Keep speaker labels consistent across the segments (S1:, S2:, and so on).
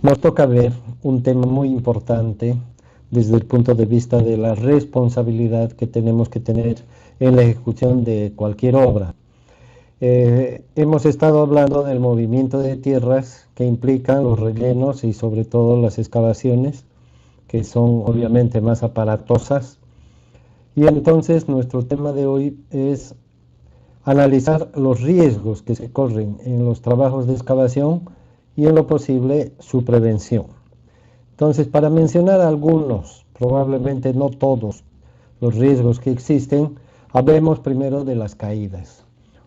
S1: nos toca ver un tema muy importante desde el punto de vista de la responsabilidad que tenemos que tener en la ejecución de cualquier obra. Hemos estado hablando del movimiento de tierras que implican los rellenos y sobre todo las excavaciones, que son obviamente más aparatosas. Y entonces nuestro tema de hoy es analizar los riesgos que se corren en los trabajos de excavación y en lo posible su prevención. Entonces, para mencionar algunos, probablemente no todos, los riesgos que existen, hablemos primero de las caídas.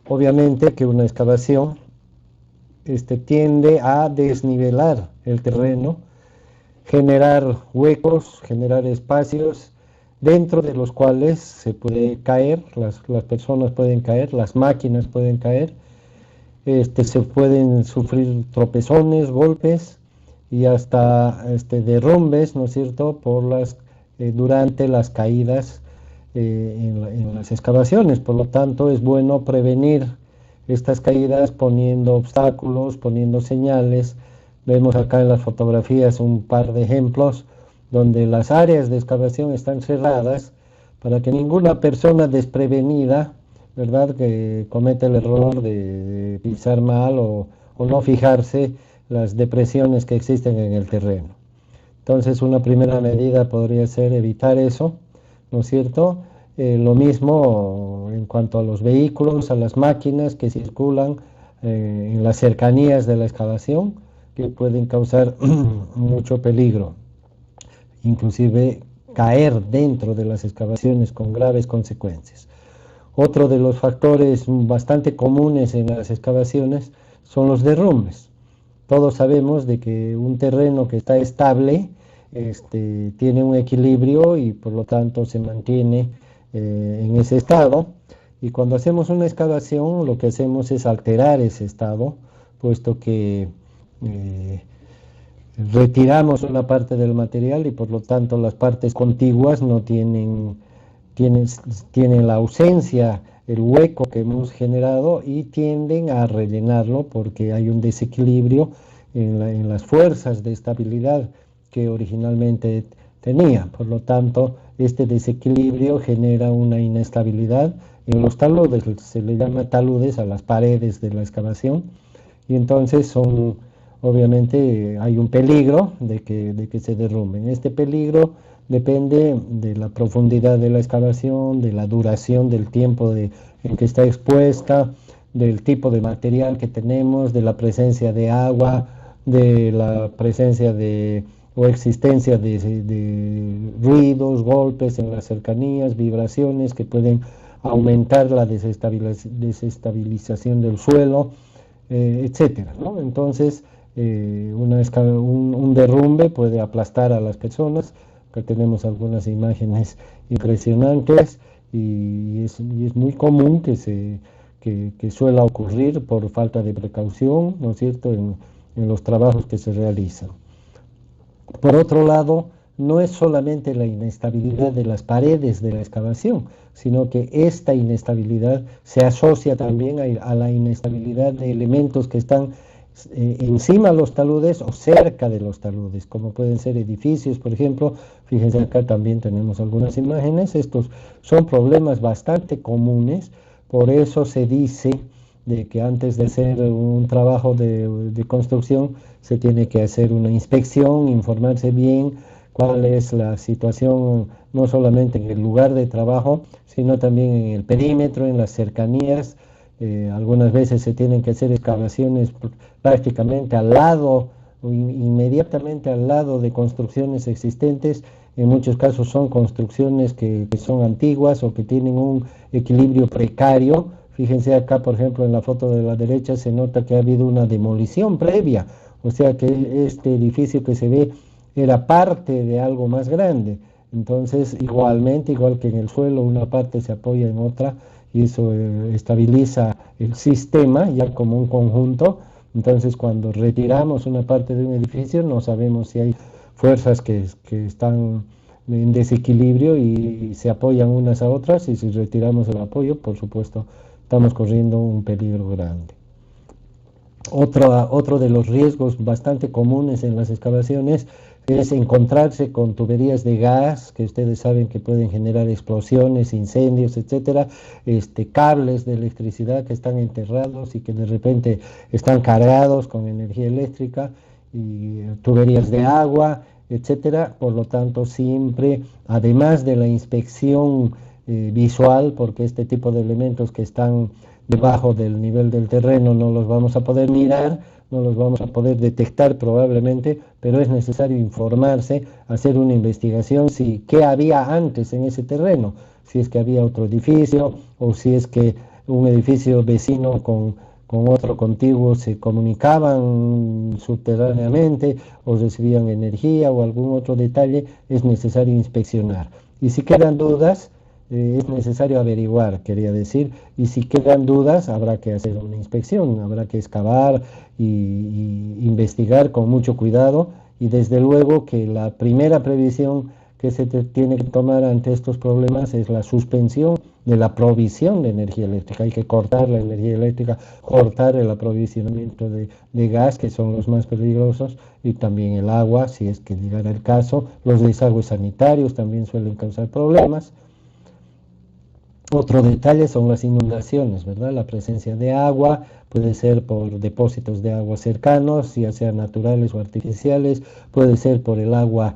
S1: Obviamente que una excavación tiende a desnivelar el terreno, generar huecos, generar espacios dentro de los cuales se puede caer, las personas pueden caer, las máquinas pueden caer, se pueden sufrir tropezones, golpes y hasta derrumbes, ¿no es cierto?, durante las caídas en las excavaciones. Por lo tanto, es bueno prevenir estas caídas poniendo obstáculos, poniendo señales. Vemos acá en las fotografías un par de ejemplos donde las áreas de excavación están cerradas para que ninguna persona desprevenida, ¿verdad?, que cometa el error de pisar mal o no fijarse las depresiones que existen en el terreno. Entonces, una primera medida podría ser evitar eso, ¿no es cierto? Lo mismo en cuanto a los vehículos, a las máquinas que circulan en las cercanías de la excavación, que pueden causar mucho peligro, inclusive caer dentro de las excavaciones con graves consecuencias. Otro de los factores bastante comunes en las excavaciones son los derrumbes. Todos sabemos de que un terreno que está estable tiene un equilibrio y por lo tanto se mantiene en ese estado. Y cuando hacemos una excavación, lo que hacemos es alterar ese estado, puesto que retiramos una parte del material y por lo tanto las partes contiguas no tienen la ausencia, el hueco que hemos generado y tienden a rellenarlo porque hay un desequilibrio en las fuerzas de estabilidad que originalmente tenía. Por lo tanto, este desequilibrio genera una inestabilidad en los taludes, se le llama taludes a las paredes de la excavación y entonces obviamente hay un peligro de que se derrumben. Este peligro depende de la profundidad de la excavación, de la duración del tiempo en que está expuesta, del tipo de material que tenemos, de la presencia de agua, de la presencia o existencia de ruidos, golpes en las cercanías, vibraciones que pueden aumentar la desestabilización del suelo, etcétera, ¿no? Entonces, un derrumbe puede aplastar a las personas. Acá tenemos algunas imágenes impresionantes y es muy común que suela ocurrir por falta de precaución, ¿no es cierto?, en los trabajos que se realizan. Por otro lado, no es solamente la inestabilidad de las paredes de la excavación, sino que esta inestabilidad se asocia también a la inestabilidad de elementos que están encima de los taludes o cerca de los taludes, como pueden ser edificios, por ejemplo. Fíjense, acá también tenemos algunas imágenes. Estos son problemas bastante comunes, por eso se dice de que antes de hacer un trabajo de construcción se tiene que hacer una inspección, informarse bien cuál es la situación, no solamente en el lugar de trabajo, sino también en el perímetro, en las cercanías. Algunas veces se tienen que hacer excavaciones prácticamente al lado o inmediatamente al lado de construcciones existentes. En muchos casos son construcciones que son antiguas o que tienen un equilibrio precario. Fíjense acá, por ejemplo, en la foto de la derecha se nota que ha habido una demolición previa, o sea que este edificio que se ve era parte de algo más grande. Entonces, igualmente, igual que en el suelo, una parte se apoya en otra y eso estabiliza el sistema ya como un conjunto. Entonces, cuando retiramos una parte de un edificio, no sabemos si hay fuerzas que están en desequilibrio y se apoyan unas a otras, y si retiramos el apoyo, por supuesto, estamos corriendo un peligro grande. Otro de los riesgos bastante comunes en las excavaciones es encontrarse con tuberías de gas, que ustedes saben que pueden generar explosiones, incendios, etcétera, cables de electricidad que están enterrados y que de repente están cargados con energía eléctrica, y tuberías de agua, etcétera. Por lo tanto, siempre, además de la inspección visual, porque este tipo de elementos que están debajo del nivel del terreno no los vamos a poder mirar, no los vamos a poder detectar probablemente, pero es necesario informarse, hacer una investigación si qué había antes en ese terreno, si es que había otro edificio o si es que un edificio vecino con otro contiguo se comunicaban subterráneamente o recibían energía o algún otro detalle, es necesario inspeccionar. Y si quedan dudas, es necesario averiguar, quería decir, y si quedan dudas habrá que hacer una inspección, habrá que excavar y investigar con mucho cuidado, y desde luego que la primera previsión que se tiene que tomar ante estos problemas es la suspensión de la provisión de energía eléctrica. Hay que cortar la energía eléctrica, cortar el aprovisionamiento de gas, que son los más peligrosos, y también el agua, si es que llegara el caso. Los desagües sanitarios también suelen causar problemas. Otro detalle son las inundaciones, ¿verdad? La presencia de agua puede ser por depósitos de agua cercanos, ya sean naturales o artificiales, puede ser por el agua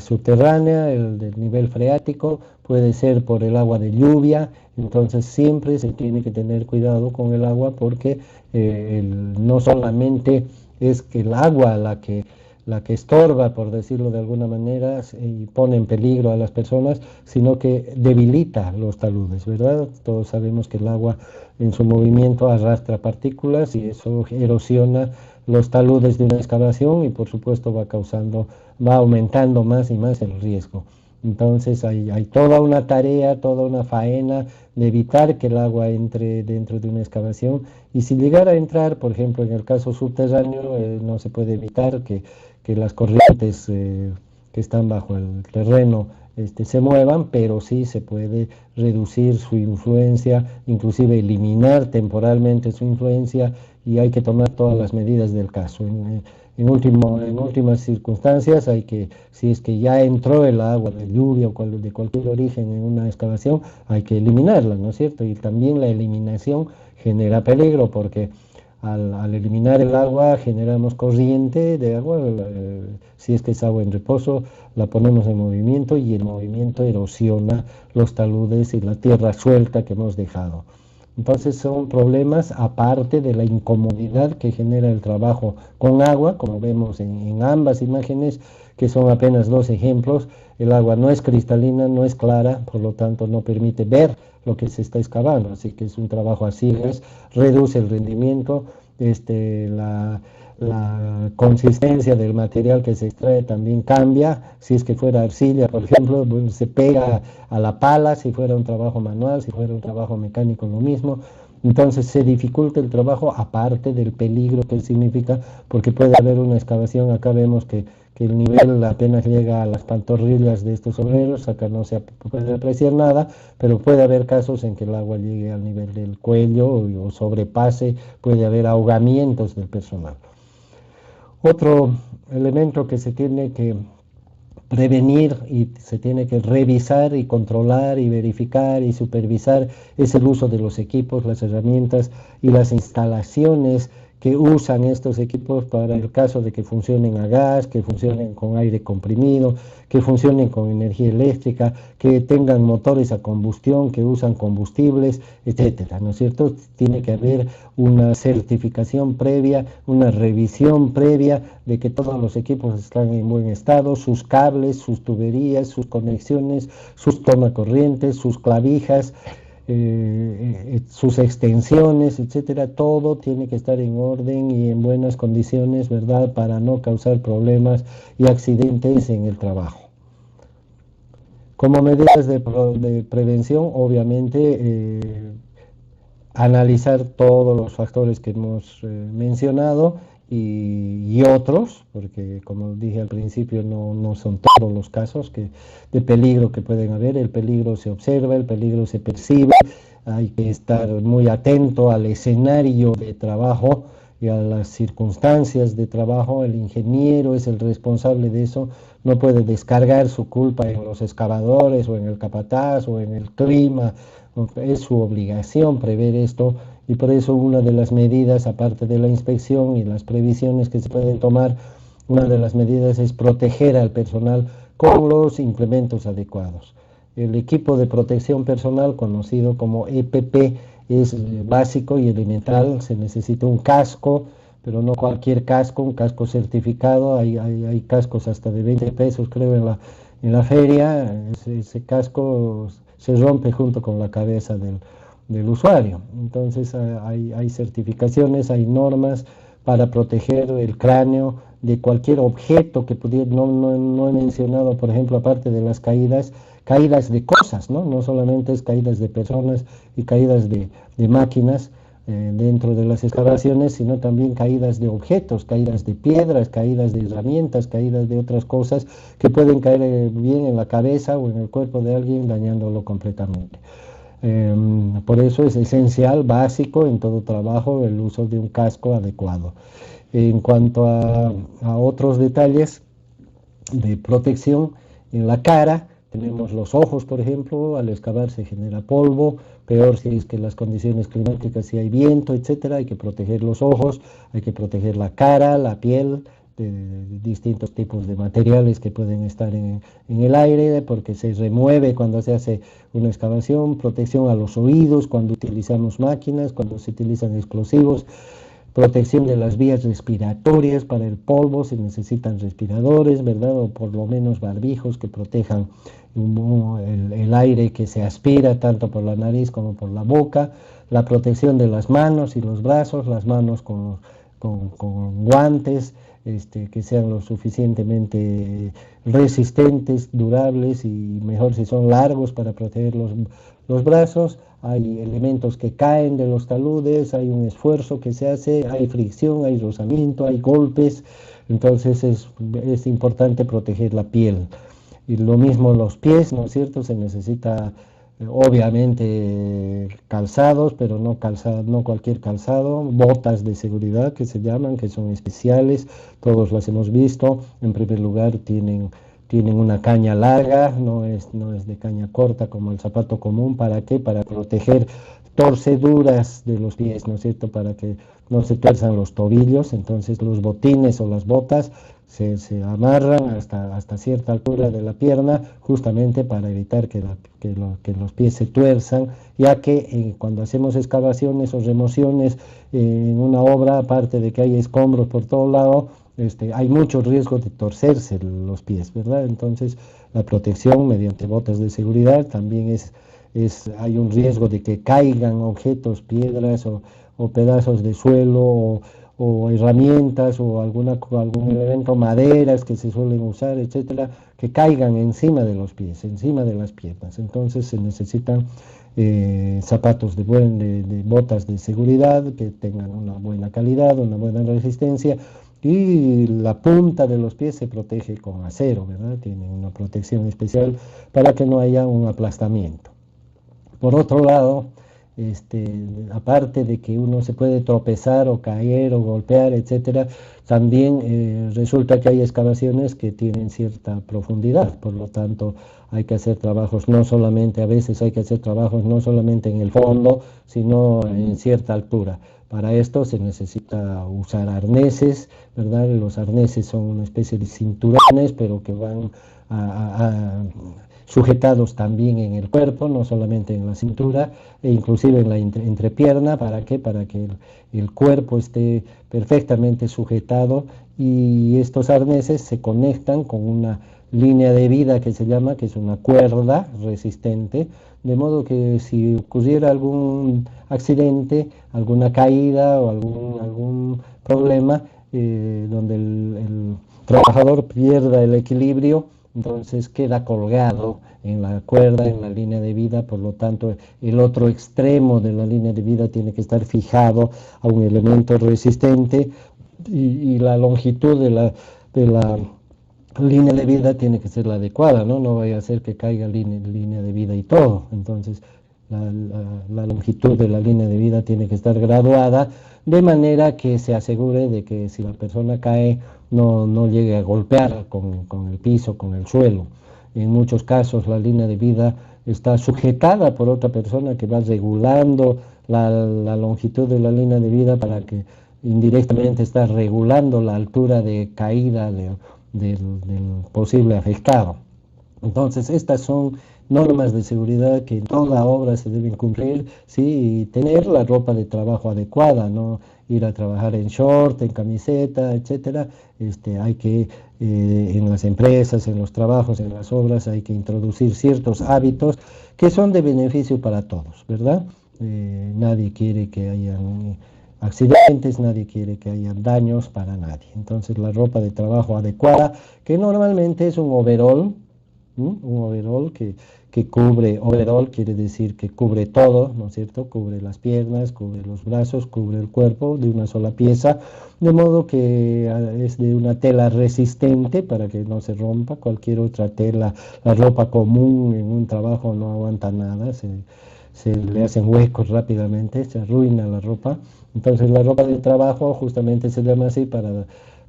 S1: subterránea, el del nivel freático, puede ser por el agua de lluvia. Entonces siempre se tiene que tener cuidado con el agua, porque no solamente es que el agua la que estorba, por decirlo de alguna manera, y pone en peligro a las personas, sino que debilita los taludes, ¿verdad? Todos sabemos que el agua en su movimiento arrastra partículas y eso erosiona los taludes de una excavación y por supuesto va aumentando más y más el riesgo. Entonces hay toda una tarea, toda una faena de evitar que el agua entre dentro de una excavación, y si llegara a entrar, por ejemplo, en el caso subterráneo, no se puede evitar que las corrientes que están bajo el terreno se muevan, pero sí se puede reducir su influencia, inclusive eliminar temporalmente su influencia, y hay que tomar todas las medidas del caso. En últimas circunstancias, si es que ya entró el agua de lluvia o de cualquier origen en una excavación, hay que eliminarla, ¿no es cierto? Y también la eliminación genera peligro, porque al eliminar el agua generamos corriente de agua. Si es que es agua en reposo, la ponemos en movimiento y el movimiento erosiona los taludes y la tierra suelta que hemos dejado. Entonces son problemas aparte de la incomodidad que genera el trabajo con agua, como vemos en ambas imágenes, que son apenas dos ejemplos. El agua no es cristalina, no es clara, por lo tanto no permite ver lo que se está excavando, así que es un trabajo a ciegas, reduce el rendimiento, la consistencia del material que se extrae también cambia. Si es que fuera arcilla, por ejemplo, bueno, se pega a la pala. Si fuera un trabajo manual, si fuera un trabajo mecánico, lo mismo. Entonces se dificulta el trabajo, aparte del peligro que significa, porque puede haber una excavación. Acá vemos que el nivel apenas llega a las pantorrillas de estos obreros. Acá no se puede apreciar nada, pero puede haber casos en que el agua llegue al nivel del cuello o sobrepase, puede haber ahogamientos del personal. Otro elemento que se tiene que prevenir y se tiene que revisar y controlar y verificar y supervisar es el uso de los equipos, las herramientas y las instalaciones que usan estos equipos, para el caso de que funcionen a gas, que funcionen con aire comprimido, que funcionen con energía eléctrica, que tengan motores a combustión, que usan combustibles, etcétera, ¿no es cierto? Tiene que haber una certificación previa, una revisión previa de que todos los equipos están en buen estado, sus cables, sus tuberías, sus conexiones, sus tomacorrientes, sus clavijas, sus extensiones, etcétera. Todo tiene que estar en orden y en buenas condiciones, ¿verdad?, para no causar problemas y accidentes en el trabajo. Como medidas de prevención, obviamente, analizar todos los factores que hemos mencionado y otros, porque como dije al principio, no son todos los casos de peligro que pueden haber. El peligro se observa, el peligro se percibe, hay que estar muy atento al escenario de trabajo y a las circunstancias de trabajo, el ingeniero es el responsable de eso, no puede descargar su culpa en los excavadores o en el capataz o en el clima, es su obligación prever esto y por eso una de las medidas, aparte de la inspección y las previsiones que se pueden tomar, una de las medidas es proteger al personal con los implementos adecuados. El equipo de protección personal, conocido como EPP, es básico y elemental. Se necesita un casco, pero no cualquier casco, un casco certificado. Hay cascos hasta de 20 pesos, creo, en la feria. Ese casco se rompe junto con la cabeza del usuario. Entonces hay certificaciones, hay normas para proteger el cráneo de cualquier objeto que pudiera, no he mencionado, por ejemplo, aparte de las caídas de cosas, ¿no? No solamente es caídas de personas y caídas de máquinas dentro de las excavaciones, sino también caídas de objetos, caídas de piedras, caídas de herramientas, caídas de otras cosas que pueden caer bien en la cabeza o en el cuerpo de alguien dañándolo completamente. Por eso es esencial, básico en todo trabajo, el uso de un casco adecuado. En cuanto a otros detalles de protección en la cara, tenemos los ojos, por ejemplo, al excavar se genera polvo, peor si es que las condiciones climáticas, si hay viento, etcétera, hay que proteger los ojos, hay que proteger la cara, la piel, de distintos tipos de materiales que pueden estar en el aire, porque se remueve cuando se hace una excavación, protección a los oídos cuando utilizamos máquinas, cuando se utilizan explosivos, protección de las vías respiratorias para el polvo, se necesitan respiradores, ¿verdad? O por lo menos barbijos que protejan el aire que se aspira tanto por la nariz como por la boca, la protección de las manos y los brazos, las manos con guantes, que sean lo suficientemente resistentes, durables y mejor si son largos para proteger los brazos. Hay elementos que caen de los taludes, hay un esfuerzo que se hace, hay fricción, hay rozamiento, hay golpes, entonces es importante proteger la piel. Y lo mismo los pies, ¿no es cierto? Se necesita obviamente calzados, pero no cualquier calzado, botas de seguridad que se llaman, que son especiales, todos las hemos visto. En primer lugar tienen una caña larga, no es de caña corta como el zapato común. ¿Para qué? Para proteger torceduras de los pies, ¿no es cierto? Para que no se tuerzan los tobillos. Entonces los botines o las botas se amarran hasta cierta altura de la pierna, justamente para evitar que los pies se tuerzan, ya que cuando hacemos excavaciones o remociones en una obra, aparte de que hay escombros por todo lado, hay mucho riesgo de torcerse los pies, ¿verdad? Entonces la protección mediante botas de seguridad también hay un riesgo de que caigan objetos, piedras o pedazos de suelo o herramientas o algún elemento, maderas que se suelen usar, etcétera, que caigan encima de los pies, encima de las piernas. Entonces se necesitan zapatos de botas de seguridad que tengan una buena calidad, una buena resistencia, y la punta de los pies se protege con acero, ¿verdad? Tienen una protección especial para que no haya un aplastamiento. Por otro lado, aparte de que uno se puede tropezar o caer o golpear, etcétera, también resulta que hay excavaciones que tienen cierta profundidad, por lo tanto hay que hacer trabajos a veces hay que hacer trabajos no solamente en el fondo, sino en cierta altura. Para esto se necesita usar arneses, ¿verdad? Los arneses son una especie de cinturones, pero que van sujetados también en el cuerpo, no solamente en la cintura, e inclusive en la entrepierna. ¿Para qué? Para que el cuerpo esté perfectamente sujetado, y estos arneses se conectan con una línea de vida que se llama, que es una cuerda resistente, de modo que si ocurriera algún accidente, alguna caída o algún problema donde el trabajador pierda el equilibrio, entonces queda colgado en la cuerda, en la línea de vida. Por lo tanto el otro extremo de la línea de vida tiene que estar fijado a un elemento resistente, y la longitud de la línea de vida tiene que ser la adecuada, no vaya a ser que caiga línea de vida y todo. Entonces la longitud de la línea de vida tiene que estar graduada, de manera que se asegure de que si la persona cae no llegue a golpear con el piso, con el suelo. En muchos casos la línea de vida está sujetada por otra persona que va regulando la longitud de la línea de vida, para que indirectamente está regulando la altura de caída del posible afectado. Entonces, estas son normas de seguridad que en toda obra se deben cumplir, sí, y tener la ropa de trabajo adecuada, no ir a trabajar en short, en camiseta, etcétera. Hay que, en las empresas, en los trabajos, en las obras, hay que introducir ciertos hábitos que son de beneficio para todos, ¿verdad? Nadie quiere que haya accidentes, nadie quiere que haya daños para nadie. Entonces, la ropa de trabajo adecuada, que normalmente es un overall, ¿no? Un overall que cubre, overall quiere decir que cubre todo, ¿no es cierto? Cubre las piernas, cubre los brazos, cubre el cuerpo de una sola pieza, de modo que es de una tela resistente para que no se rompa. Cualquier otra tela, la ropa común en un trabajo no aguanta nada, se le hacen huecos rápidamente, se arruina la ropa. Entonces la ropa de trabajo justamente se llama así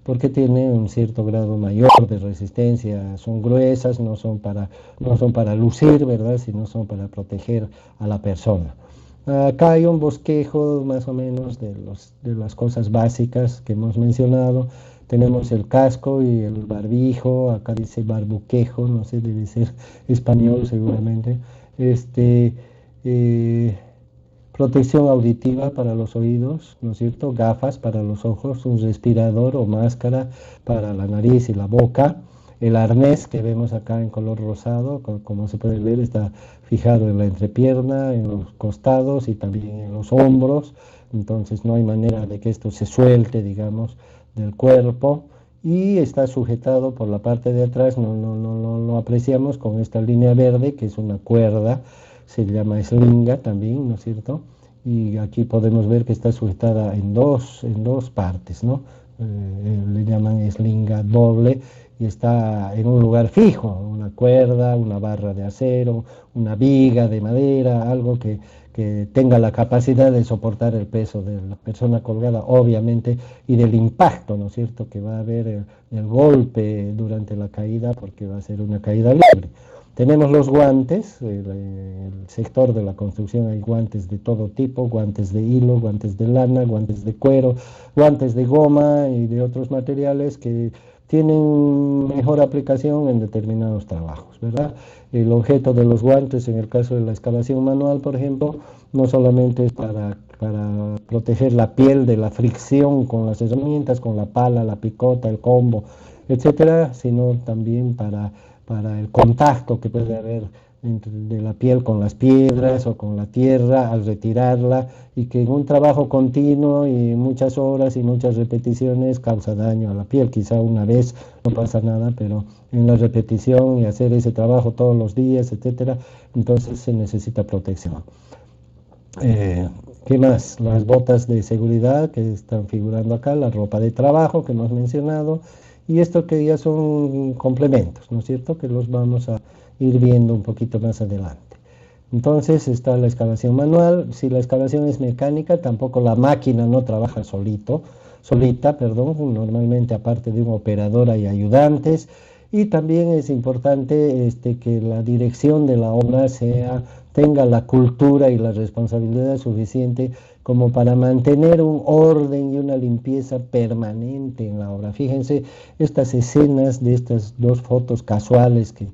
S1: porque tiene un cierto grado mayor de resistencia, son gruesas, no son para lucir, ¿verdad?, sino son para proteger a la persona. Acá hay un bosquejo más o menos de las cosas básicas que hemos mencionado. Tenemos el casco y el barbijo, acá dice barbuquejo, no sé, debe ser español seguramente. Eh, Protección auditiva para los oídos, ¿no es cierto? Gafas para los ojos, un respirador o máscara para la nariz y la boca. El arnés que vemos acá en color rosado, como se puede ver, está fijado en la entrepierna, en los costados y también en los hombros. Entonces no hay manera de que esto se suelte, digamos, del cuerpo. Y está sujetado por la parte de atrás, no lo apreciamos, con esta línea verde, que es una cuerda, se llama eslinga también, ¿no es cierto? Y aquí podemos ver que está sujetada en dos partes, ¿no? Le llaman eslinga doble, y está en un lugar fijo, una cuerda, una barra de acero, una viga de madera, algo que tenga la capacidad de soportar el peso de la persona colgada, obviamente, y del impacto, ¿no es cierto?, que va a haber el golpe durante la caída, porque va a ser una caída libre. Tenemos los guantes, el sector de la construcción hay guantes de todo tipo, guantes de hilo, guantes de lana, guantes de cuero, guantes de goma y de otros materiales que tienen mejor aplicación en determinados trabajos, ¿verdad? El objeto de los guantes, en el caso de la excavación manual, por ejemplo, no solamente es para proteger la piel de la fricción con las herramientas, con la pala, la picota, el combo, etcétera, sino también para el contacto que puede haber de la piel con las piedras o con la tierra al retirarla, y que en un trabajo continuo y muchas horas y muchas repeticiones causa daño a la piel. Quizá una vez no pasa nada, pero en la repetición y hacer ese trabajo todos los días, etcétera, entonces se necesita protección. ¿Qué más? Las botas de seguridad que están figurando acá, la ropa de trabajo que hemos mencionado, y esto que ya son complementos, ¿no es cierto?, que los vamos a ir viendo un poquito más adelante. Entonces está la excavación manual. Si la excavación es mecánica, tampoco la máquina no trabaja solita, normalmente aparte de un operador hay ayudantes, y también es importante que la dirección de la obra tenga la cultura y la responsabilidad suficiente como para mantener un orden y una limpieza permanente en la obra. Fíjense estas escenas de estas dos fotos casuales que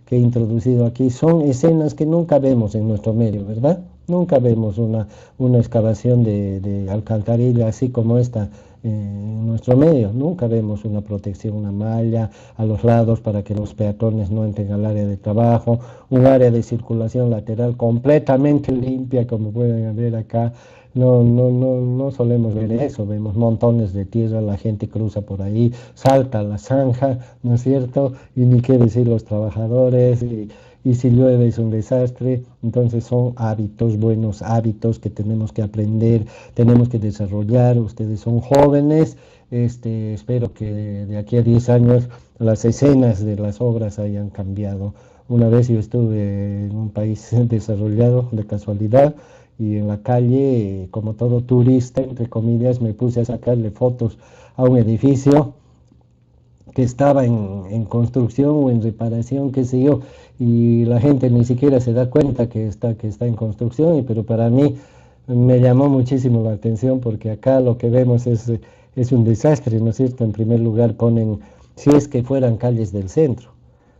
S1: he introducido aquí, son escenas que nunca vemos en nuestro medio, ¿verdad? Nunca vemos una excavación de alcantarilla así como esta en nuestro medio. Nunca vemos una protección, una malla a los lados para que los peatones no entren al área de trabajo, un área de circulación lateral completamente limpia, como pueden ver acá. No solemos ver eso, vemos montones de tierra, la gente cruza por ahí, salta a la zanja, ¿no es cierto? Y ni qué decir los trabajadores, y si llueve es un desastre. Entonces son hábitos, buenos hábitos que tenemos que aprender, tenemos que desarrollar. Ustedes son jóvenes, espero que de aquí a 10 años las escenas de las obras hayan cambiado Una vez yo estuve en un país desarrollado de casualidad y en la calle, como todo turista, entre comillas, me puse a sacarle fotos a un edificio que estaba en construcción o en reparación, qué sé yo, y la gente ni siquiera se da cuenta que está en construcción, pero para mí me llamó muchísimo la atención porque acá lo que vemos es un desastre, ¿no es cierto? En primer lugar ponen, si es que fueran calles del centro,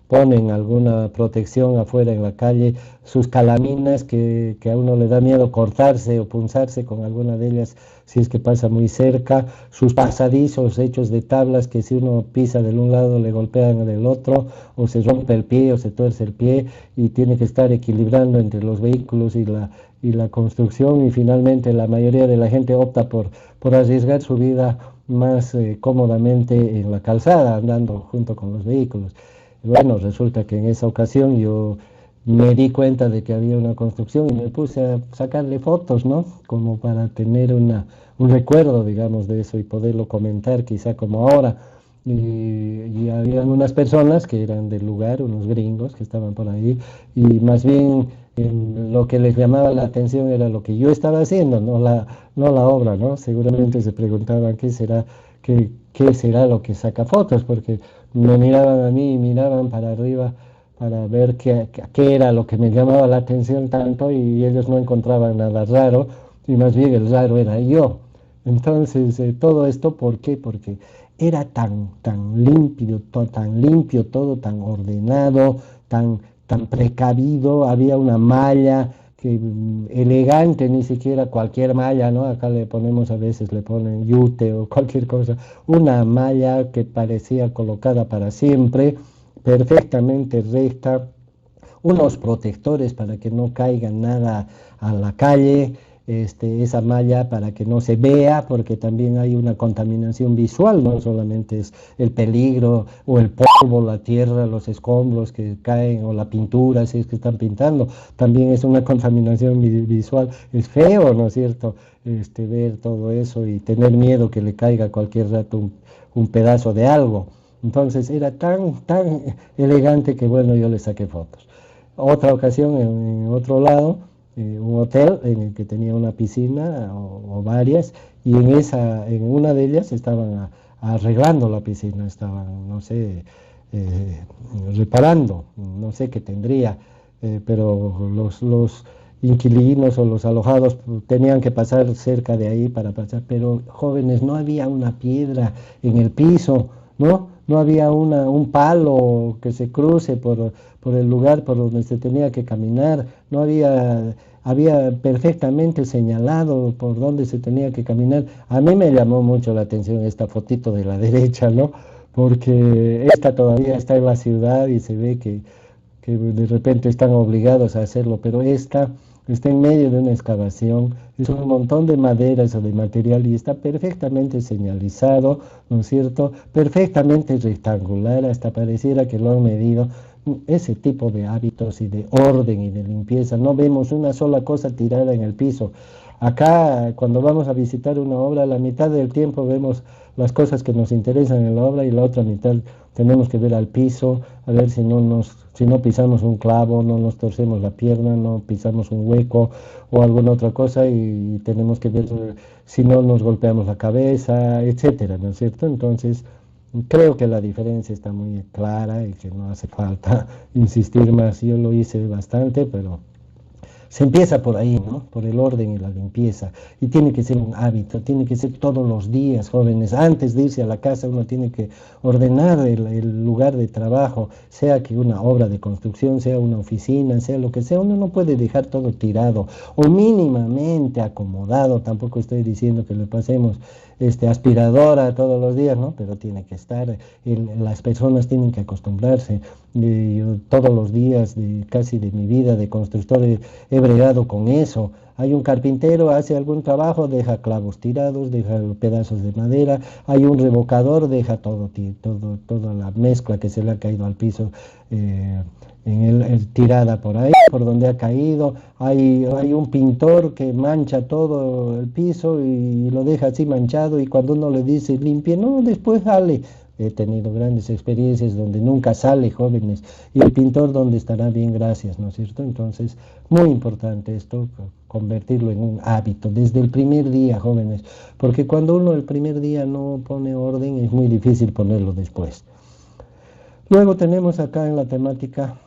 S1: ponen alguna protección afuera en la calle, sus calaminas que a uno le da miedo cortarse o punzarse con alguna de ellas si es que pasa muy cerca, sus pasadizos hechos de tablas que si uno pisa del un lado le golpean del otro, o se rompe el pie o se tuerce el pie y tiene que estar equilibrando entre los vehículos y la construcción, y finalmente la mayoría de la gente opta por arriesgar su vida más cómodamente en la calzada, andando junto con los vehículos. Bueno, resulta que en esa ocasión yo me di cuenta de que había una construcción y me puse a sacarle fotos, ¿no? Como para tener un recuerdo, digamos, de eso y poderlo comentar, quizá como ahora. Y habían unas personas que eran del lugar, unos gringos que estaban por ahí, y más bien lo que les llamaba la atención era lo que yo estaba haciendo, no la obra, ¿no? Seguramente se preguntaban qué será lo que saca fotos, porque me miraban a mí y miraban para arriba para ver qué era lo que me llamaba la atención tanto, y ellos no encontraban nada raro y más bien el raro era yo. Entonces, todo esto, ¿por qué? Porque era tan limpio todo, tan ordenado, tan precavido, había una malla que elegante, ni siquiera cualquier malla, ¿no? Acá le ponemos, a veces le ponen yute o cualquier cosa, una malla que parecía colocada para siempre, perfectamente recta, unos protectores para que no caiga nada a la calle, esa malla para que no se vea, porque también hay una contaminación visual, no solamente es el peligro o el polvo, la tierra, los escombros que caen o la pintura, si es que están pintando, también es una contaminación visual, es feo, ¿no es cierto? Ver todo eso y tener miedo que le caiga cualquier rato un pedazo de algo. Entonces era tan elegante que bueno, yo le saqué fotos. Otra ocasión en otro lado, un hotel en el que tenía una piscina o varias, y en una de ellas estaban arreglando la piscina, estaban, no sé, eh, reparando, no sé qué tendría, pero los inquilinos o los alojados tenían que pasar cerca de ahí para pasar, pero jóvenes, no había una piedra en el piso, ¿no? No había un palo que se cruce por el lugar por donde se tenía que caminar, no había perfectamente señalado por donde se tenía que caminar. A mí me llamó mucho la atención esta fotito de la derecha, ¿no? Porque esta todavía está en la ciudad y se ve que de repente están obligados a hacerlo, pero esta está en medio de una excavación, es un montón de maderas o de material y está perfectamente señalizado, ¿no es cierto? Perfectamente rectangular, hasta pareciera que lo han medido. Ese tipo de hábitos y de orden y de limpieza, no vemos una sola cosa tirada en el piso. Acá, cuando vamos a visitar una obra, la mitad del tiempo vemos las cosas que nos interesan en la obra y la otra mitad tenemos que ver al piso, a ver si no pisamos un clavo, no nos torcemos la pierna, no pisamos un hueco o alguna otra cosa, y tenemos que ver si no nos golpeamos la cabeza, etcétera, ¿no es cierto? Entonces, creo que la diferencia está muy clara y que no hace falta insistir más. Yo lo hice bastante, pero se empieza por ahí, ¿no? Por el orden y la limpieza. Y tiene que ser un hábito, tiene que ser todos los días, jóvenes. Antes de irse a la casa uno tiene que ordenar el lugar de trabajo, sea que una obra de construcción, sea una oficina, sea lo que sea. Uno no puede dejar todo tirado o mínimamente acomodado. Tampoco estoy diciendo que le pasemos aspiradora todos los días, ¿no? Pero tiene que estar, las personas tienen que acostumbrarse. Yo todos los días, casi de mi vida de constructor, he bregado con eso. Hay un carpintero, hace algún trabajo, deja clavos tirados, deja pedazos de madera. Hay un revocador, deja toda la mezcla que se le ha caído al piso tirada por ahí, por donde ha caído. Hay un pintor que mancha todo el piso y lo deja así manchado, y cuando uno le dice limpie, no, después jale. he tenido grandes experiencias donde nunca sale, jóvenes, y el pintor donde estará bien, gracias, ¿no es cierto? Entonces, muy importante esto, convertirlo en un hábito desde el primer día, jóvenes, porque cuando uno el primer día no pone orden es muy difícil ponerlo después. Luego tenemos acá en la temática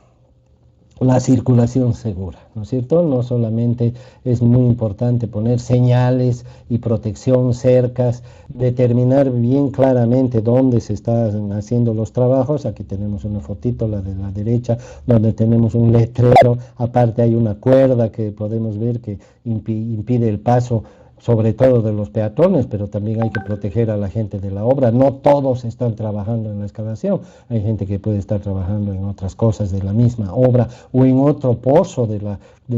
S1: la circulación segura, ¿no es cierto? No solamente es muy importante poner señales y protección, cercas, determinar bien claramente dónde se están haciendo los trabajos. Aquí tenemos una fotito, la de la derecha, donde tenemos un letrero, aparte hay una cuerda que podemos ver que impide el paso, sobre todo de los peatones, pero también hay que proteger a la gente de la obra. No todos están trabajando en la excavación, hay gente que puede estar trabajando en otras cosas de la misma obra o en otro pozo de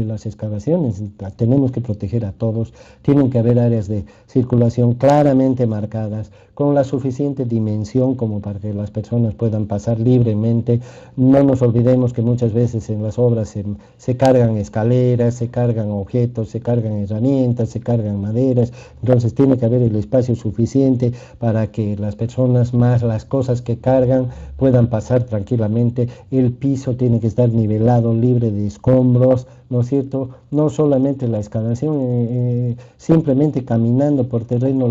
S1: las excavaciones. Tenemos que proteger a todos, tienen que haber áreas de circulación claramente marcadas, con la suficiente dimensión como para que las personas puedan pasar libremente. No nos olvidemos que muchas veces en las obras se cargan escaleras, se cargan objetos, se cargan herramientas, se cargan maderas, entonces tiene que haber el espacio suficiente para que las personas más las cosas que cargan puedan pasar tranquilamente. El piso tiene que estar nivelado, libre de escombros, ¿no es cierto? No solamente la excavación, simplemente caminando por terreno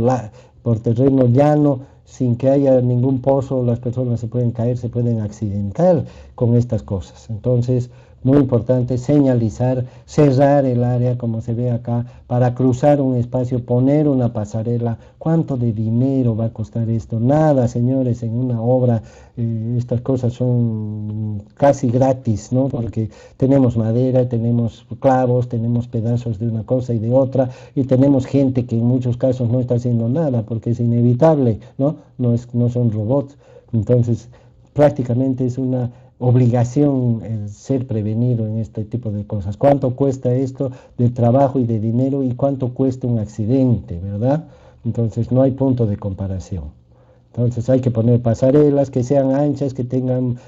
S1: llano, sin que haya ningún pozo, las personas se pueden caer, se pueden accidentar con estas cosas. Entonces, muy importante señalizar, cerrar el área como se ve acá, para cruzar un espacio, poner una pasarela. ¿Cuánto de dinero va a costar esto? Nada, señores, en una obra estas cosas son casi gratis, ¿no? Porque tenemos madera, tenemos clavos, tenemos pedazos de una cosa y de otra, y tenemos gente que en muchos casos no está haciendo nada porque es inevitable, ¿no? No son robots. Entonces, prácticamente es una obligación ser prevenido en este tipo de cosas. ¿Cuánto cuesta esto de trabajo y de dinero y cuánto cuesta un accidente, verdad? Entonces no hay punto de comparación. Entonces hay que poner pasarelas que sean anchas, que tengan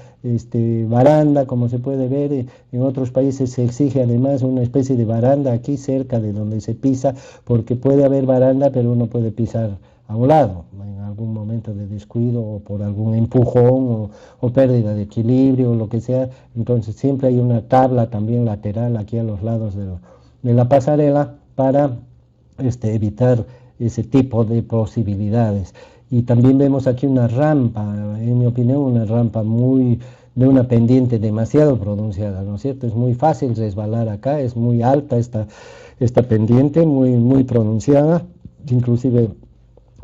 S1: baranda, como se puede ver. En otros países se exige además una especie de baranda aquí cerca de donde se pisa, porque puede haber baranda, pero uno puede pisar a un lado, en algún momento de descuido o por algún empujón o pérdida de equilibrio o lo que sea. Entonces siempre hay una tabla también lateral aquí a los lados de la pasarela para evitar ese tipo de posibilidades. Y también vemos aquí una rampa, en mi opinión, una rampa de una pendiente demasiado pronunciada, ¿no es cierto? Es muy fácil resbalar acá, es muy alta esta pendiente, muy pronunciada, inclusive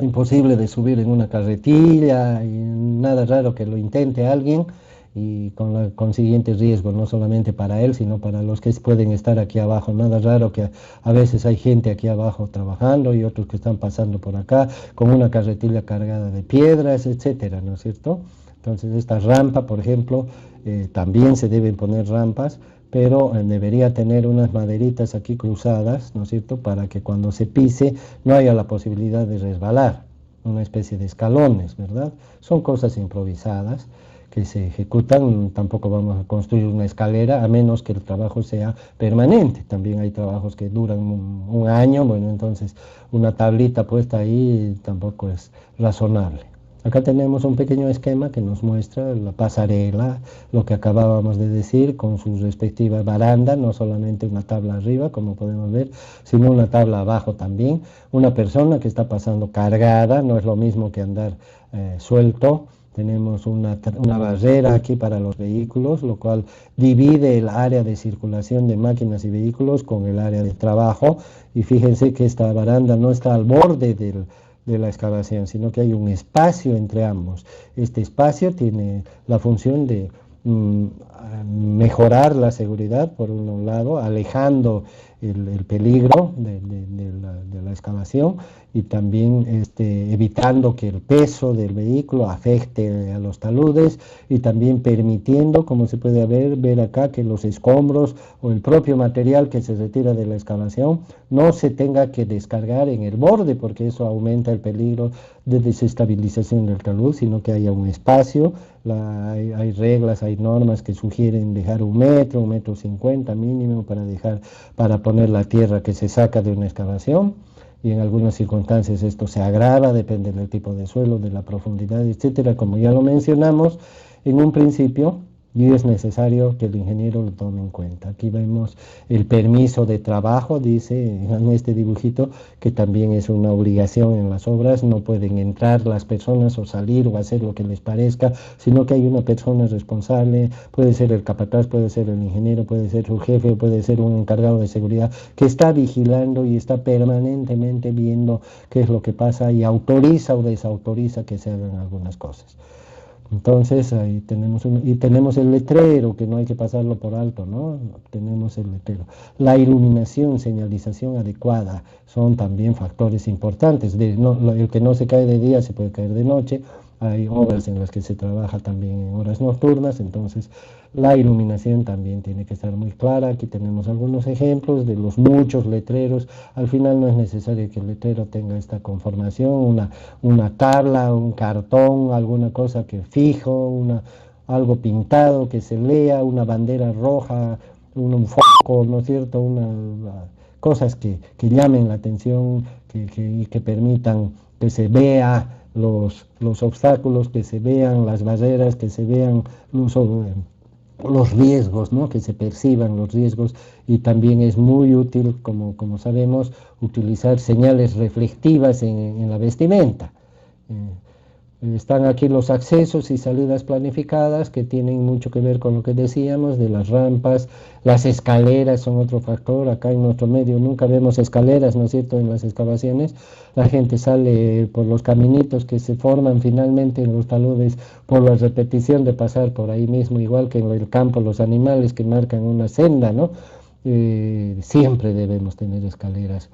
S1: imposible de subir en una carretilla, y nada raro que lo intente alguien, y con el consiguiente riesgo, no solamente para él, sino para los que pueden estar aquí abajo. Nada raro que a veces hay gente aquí abajo trabajando y otros que están pasando por acá con una carretilla cargada de piedras, etcétera, ¿no es cierto? Entonces esta rampa, por ejemplo, también se deben poner rampas, pero debería tener unas maderitas aquí cruzadas, ¿no es cierto?, para que cuando se pise no haya la posibilidad de resbalar, una especie de escalones, ¿verdad? Son cosas improvisadas que se ejecutan. Tampoco vamos a construir una escalera a menos que el trabajo sea permanente. También hay trabajos que duran un año, bueno, entonces una tablita puesta ahí tampoco es razonable. Acá tenemos un pequeño esquema que nos muestra la pasarela, lo que acabábamos de decir, con su respectiva baranda, no solamente una tabla arriba, como podemos ver, sino una tabla abajo también. Una persona que está pasando cargada, no es lo mismo que andar suelto. Tenemos una barrera aquí para los vehículos, lo cual divide el área de circulación de máquinas y vehículos con el área de trabajo. Y fíjense que esta baranda no está al borde de la excavación, sino que hay un espacio entre ambos. Este espacio tiene la función de mejorar la seguridad, por un lado, alejando el peligro de la excavación, y también evitando que el peso del vehículo afecte a los taludes, y también permitiendo, como se puede ver acá, que los escombros o el propio material que se retira de la excavación no se tenga que descargar en el borde, porque eso aumenta el peligro de desestabilización del talud, sino que haya un espacio. Hay reglas, hay normas que sugieren dejar 1 metro 50 mínimo para poner la tierra que se saca de una excavación. y en algunas circunstancias esto se agrava, depende del tipo de suelo, de la profundidad, etcétera, como ya lo mencionamos en un principio. Y es necesario que el ingeniero lo tome en cuenta. Aquí vemos el permiso de trabajo, dice en este dibujito, que también es una obligación en las obras. No pueden entrar las personas o salir o hacer lo que les parezca, sino que hay una persona responsable, puede ser el capataz, puede ser el ingeniero, puede ser su jefe, puede ser un encargado de seguridad, que está vigilando y está permanentemente viendo qué es lo que pasa y autoriza o desautoriza que se hagan algunas cosas. Entonces ahí tenemos y tenemos el letrero, que no hay que pasarlo por alto, ¿no? Tenemos el letrero. La iluminación, señalización adecuada son también factores importantes. El que no se cae de día se puede caer de noche. Hay obras en las que se trabaja también en horas nocturnas, entonces la iluminación también tiene que estar muy clara. Aquí tenemos algunos ejemplos de los muchos letreros. Al final no es necesario que el letrero tenga esta conformación, una tabla, un cartón, alguna cosa que fijo, algo pintado que se lea, una bandera roja, un foco, ¿no es cierto? Cosas que llamen la atención y que permitan que se vea los obstáculos, que se vean las barreras, que se vean los riesgos, ¿no? Que se perciban los riesgos. Y también es muy útil, como sabemos, utilizar señales reflectivas en la vestimenta. Están aquí los accesos y salidas planificadas, que tienen mucho que ver con lo que decíamos de las rampas. Las escaleras son otro factor. Acá en nuestro medio nunca vemos escaleras, ¿no es cierto?, en las excavaciones. La gente sale por los caminitos que se forman finalmente en los taludes por la repetición de pasar por ahí mismo, igual que en el campo los animales que marcan una senda, ¿no? Siempre debemos tener escaleras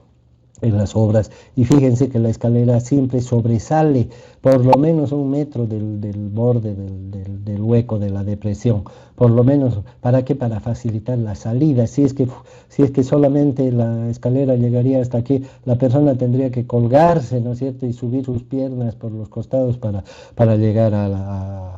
S1: en las obras, y fíjense que la escalera siempre sobresale por lo menos 1 metro del borde del hueco de la depresión, por lo menos. ¿Para qué? Para facilitar la salida. Si es que solamente la escalera llegaría hasta aquí, la persona tendría que colgarse, ¿no es cierto?, y subir sus piernas por los costados para llegar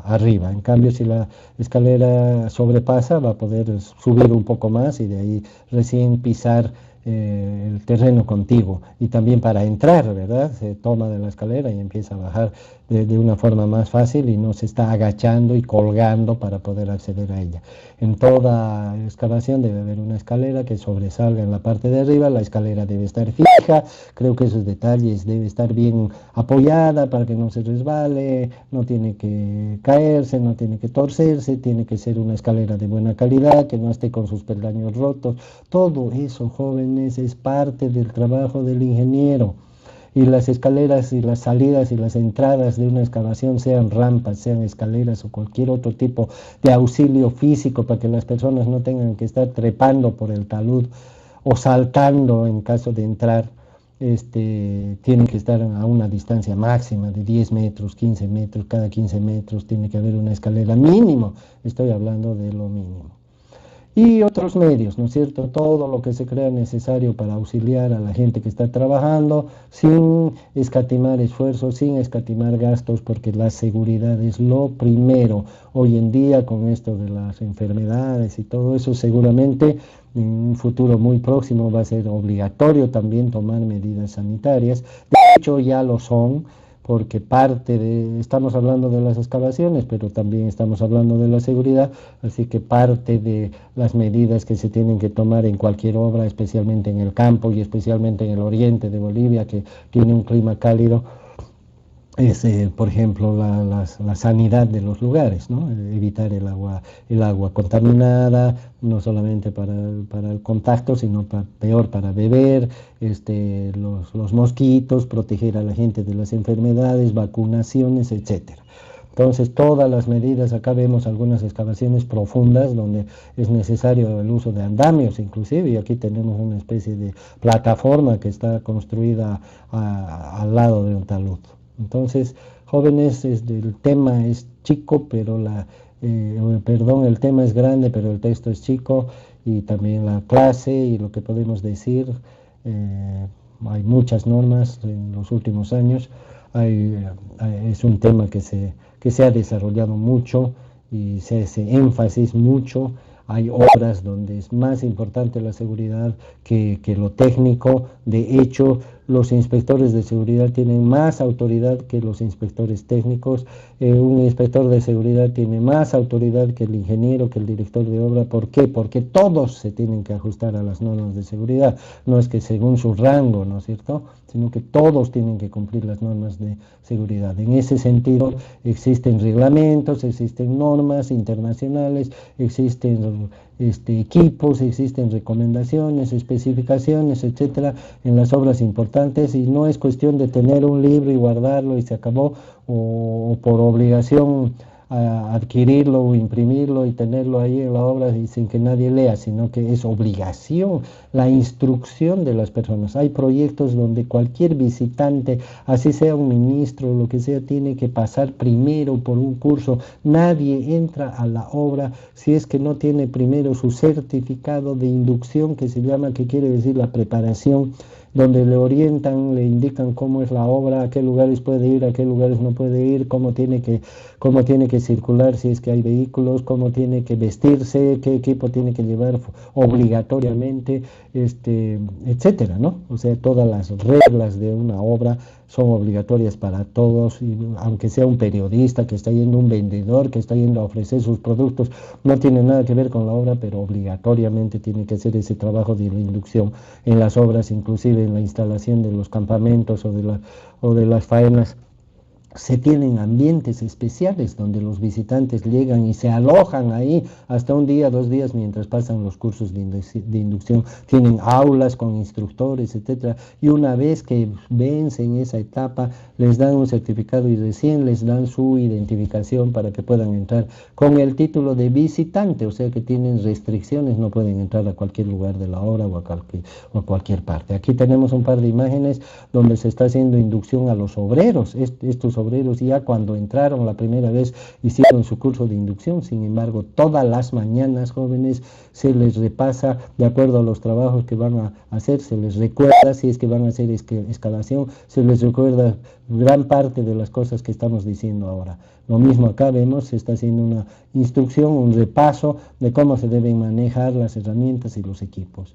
S1: arriba. En cambio, si la escalera sobrepasa, va a poder subir un poco más y de ahí recién pisar el terreno contiguo. Y también para entrar, ¿verdad?, se toma de la escalera y empieza a bajar de una forma más fácil y no se está agachando y colgando para poder acceder a ella. En toda excavación debe haber una escalera que sobresalga en la parte de arriba. La escalera debe estar fija, creo que esos detalles, debe estar bien apoyada para que no se resbale, no tiene que caerse, no tiene que torcerse, tiene que ser una escalera de buena calidad, que no esté con sus peldaños rotos. Todo eso, jóvenes, es parte del trabajo del ingeniero. Y las escaleras y las salidas y las entradas de una excavación, sean rampas, sean escaleras o cualquier otro tipo de auxilio físico, para que las personas no tengan que estar trepando por el talud o saltando en caso de entrar, tienen que estar a una distancia máxima de 10 metros, 15 metros. Cada 15 metros tiene que haber una escalera mínimo. Estoy hablando de lo mínimo. Y otros medios, ¿no es cierto? Todo lo que se crea necesario para auxiliar a la gente que está trabajando, sin escatimar esfuerzos, sin escatimar gastos, porque la seguridad es lo primero. Hoy en día, con esto de las enfermedades y todo eso, seguramente en un futuro muy próximo va a ser obligatorio también tomar medidas sanitarias. De hecho, ya lo son, porque estamos hablando de las excavaciones, pero también estamos hablando de la seguridad, así que parte de las medidas que se tienen que tomar en cualquier obra, especialmente en el campo y especialmente en el oriente de Bolivia, que tiene un clima cálido, es, por ejemplo, la sanidad de los lugares, ¿no? Evitar el agua contaminada, no solamente para el contacto, sino peor para beber, los mosquitos, proteger a la gente de las enfermedades, vacunaciones, etcétera. Entonces, todas las medidas. Acá vemos algunas excavaciones profundas donde es necesario el uso de andamios inclusive, y aquí tenemos una especie de plataforma que está construida al lado de un talud. Entonces, jóvenes, el tema es chico, pero el tema es grande, pero el texto es chico, y también la clase y lo que podemos decir. Hay muchas normas en los últimos años. Es un tema que se ha desarrollado mucho y se hace énfasis mucho. Hay obras donde es más importante la seguridad que lo técnico. De hecho, los inspectores de seguridad tienen más autoridad que los inspectores técnicos, un inspector de seguridad tiene más autoridad que el ingeniero, que el director de obra. ¿Por qué? Porque todos se tienen que ajustar a las normas de seguridad, no es que según su rango, ¿no es cierto?, sino que todos tienen que cumplir las normas de seguridad. En ese sentido, existen reglamentos, existen normas internacionales, existen equipos, existen recomendaciones, especificaciones, etcétera, en las obras importantes, y no es cuestión de tener un libro y guardarlo y se acabó, o por obligación adquirirlo o imprimirlo y tenerlo ahí en la obra y sin que nadie lea, sino que es obligación la instrucción de las personas. Hay proyectos donde cualquier visitante, así sea un ministro o lo que sea, tiene que pasar primero por un curso. Nadie entra a la obra si es que no tiene primero su certificado de inducción, que se llama, que quiere decir la preparación, donde le orientan, le indican cómo es la obra, a qué lugares puede ir, a qué lugares no puede ir, cómo tiene que circular si es que hay vehículos, cómo tiene que vestirse, qué equipo tiene que llevar obligatoriamente, etcétera, ¿no? O sea, todas las reglas de una obra son obligatorias para todos, y aunque sea un periodista que está yendo, un vendedor que está yendo a ofrecer sus productos, no tiene nada que ver con la obra, pero obligatoriamente tiene que hacer ese trabajo de la inducción en las obras, inclusive en la instalación de los campamentos o de las faenas. Se tienen ambientes especiales donde los visitantes llegan y se alojan ahí hasta un día, 2 días mientras pasan los cursos de inducción. Tienen aulas con instructores, etcétera. Y una vez que vencen esa etapa, les dan un certificado y recién les dan su identificación para que puedan entrar con el título de visitante, o sea que tienen restricciones, no pueden entrar a cualquier lugar de la obra o a cualquier parte. Aquí tenemos un par de imágenes donde se está haciendo inducción a los obreros. Estos obreros ya cuando entraron la primera vez hicieron su curso de inducción. Sin embargo, todas las mañanas, jóvenes, se les repasa de acuerdo a los trabajos que van a hacer, se les recuerda si es que van a hacer excavación, se les recuerda gran parte de las cosas que estamos diciendo ahora. Lo mismo acá vemos, se está haciendo una instrucción, un repaso de cómo se deben manejar las herramientas y los equipos.